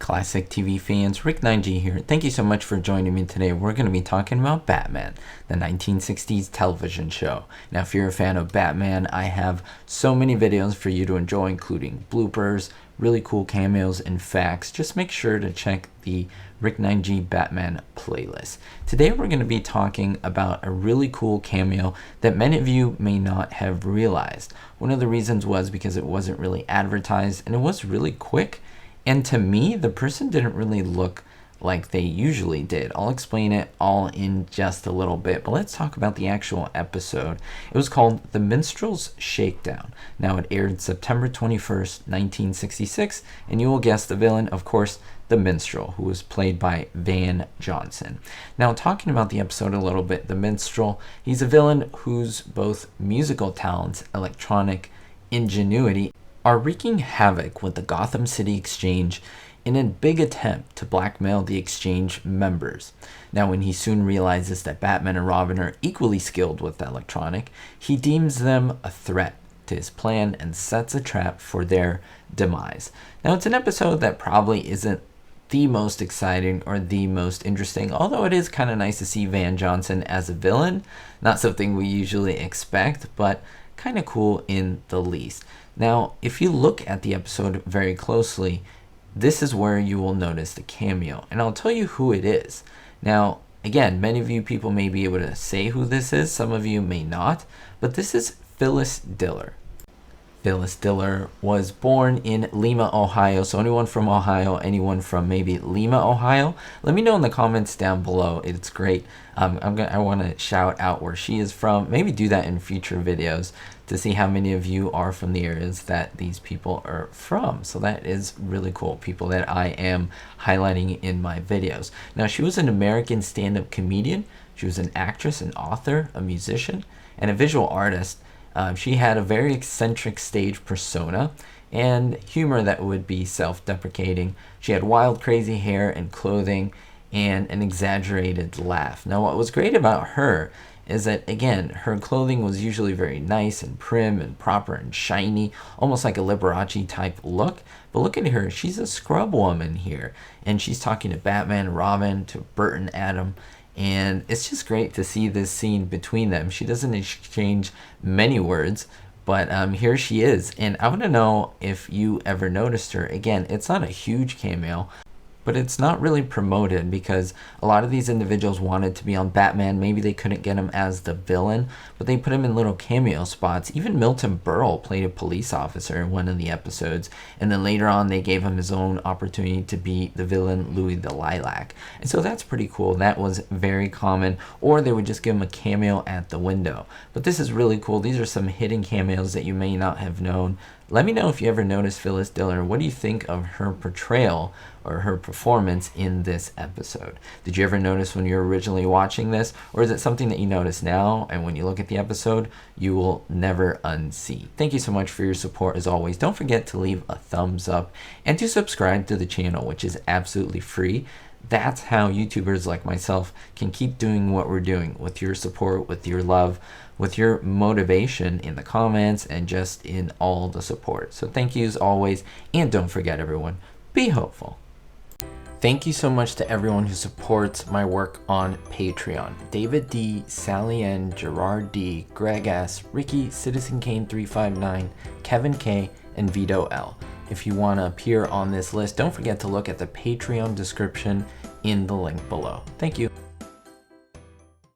Classic TV fans, Rick Nineg here. Thank you so much for joining me today. We're going to be talking about Batman, the 1960s television show. Now, if you're a fan of Batman, I have so many videos for you to enjoy, including bloopers, really cool cameos, and facts. Just make sure to check the Rick Nineg Batman playlist. Today, we're going to be talking about a really cool cameo that many of you may not have realized. One of the reasons was because it wasn't really advertised, and it was really quick. And to me, the person didn't really look like they usually did. I'll explain it all in just a little bit, but let's talk about the actual episode. It was called The Minstrel's Shakedown. Now, it aired September 21st, 1966, and you will guess the villain, of course, the Minstrel, who was played by Van Johnson. Now, talking about the episode a little bit, the Minstrel, he's a villain whose both musical talents, electronic ingenuity, are wreaking havoc with the Gotham City Exchange in a big attempt to blackmail the Exchange members. Now, when he soon realizes that Batman and Robin are equally skilled with the electronic, he deems them a threat to his plan and sets a trap for their demise. Now, it's an episode that probably isn't the most exciting or the most interesting, although it is kind of nice to see Van Johnson as a villain. Not something we usually expect, but kind of cool in the least. Now, if you look at the episode very closely, this is where you will notice the cameo, and I'll tell you who it is. Now, again, many of you people may be able to say who this is, some of you may not, but this is Phyllis Diller. Phyllis Diller was born in Lima, Ohio. So anyone from Ohio, anyone from maybe Lima, Ohio, let me know in the comments down below. It's great. I want to shout out where she is from. Maybe do that in future videos to see how many of you are from the areas that these people are from. So that is really cool. People that I am highlighting in my videos. Now, she was an American stand-up comedian. She was an actress, an author, a musician, and a visual artist. She had a very eccentric stage persona and humor that would be self-deprecating. She had wild, crazy hair and clothing and an exaggerated laugh. Now, what was great about her is that, again, her clothing was usually very nice and prim and proper and shiny, almost like a Liberace type look. But look at her, she's a scrub woman here, and she's talking to Batman, Robin, to Bert and Adam. And it's just great to see this scene between them. She doesn't exchange many words, but here she is. And I want to know if you ever noticed her. Again, it's not a huge cameo, but it's not really promoted because a lot of these individuals wanted to be on Batman. Maybe they couldn't get him as the villain, but they put him in little cameo spots. Even Milton Berle played a police officer in one of the episodes, and then later on they gave him his own opportunity to be the villain, Louis the Lilac. And so that's pretty cool. That was very common, or they would just give him a cameo at the window. But this is really cool. These are some hidden cameos that you may not have known. Let me know if you ever noticed Phyllis Diller. What do you think of her portrayal or her performance in this episode? Did you ever notice when you were originally watching this, or is it something that you notice now and when you look at the episode, you will never unsee? Thank you so much for your support as always. Don't forget to leave a thumbs up and to subscribe to the channel, which is absolutely free. That's how YouTubers like myself can keep doing what we're doing, with your support, with your love, with your motivation in the comments, and just in all the support. So thank you as always, and don't forget everyone, be hopeful. Thank you so much to everyone who supports my work on Patreon. David D, Sally N, Gerard D, Greg S, Ricky, Citizen Kane 359, Kevin K, and Vito L. If you want to appear on this list, don't forget to look at the Patreon description in the link below. Thank you.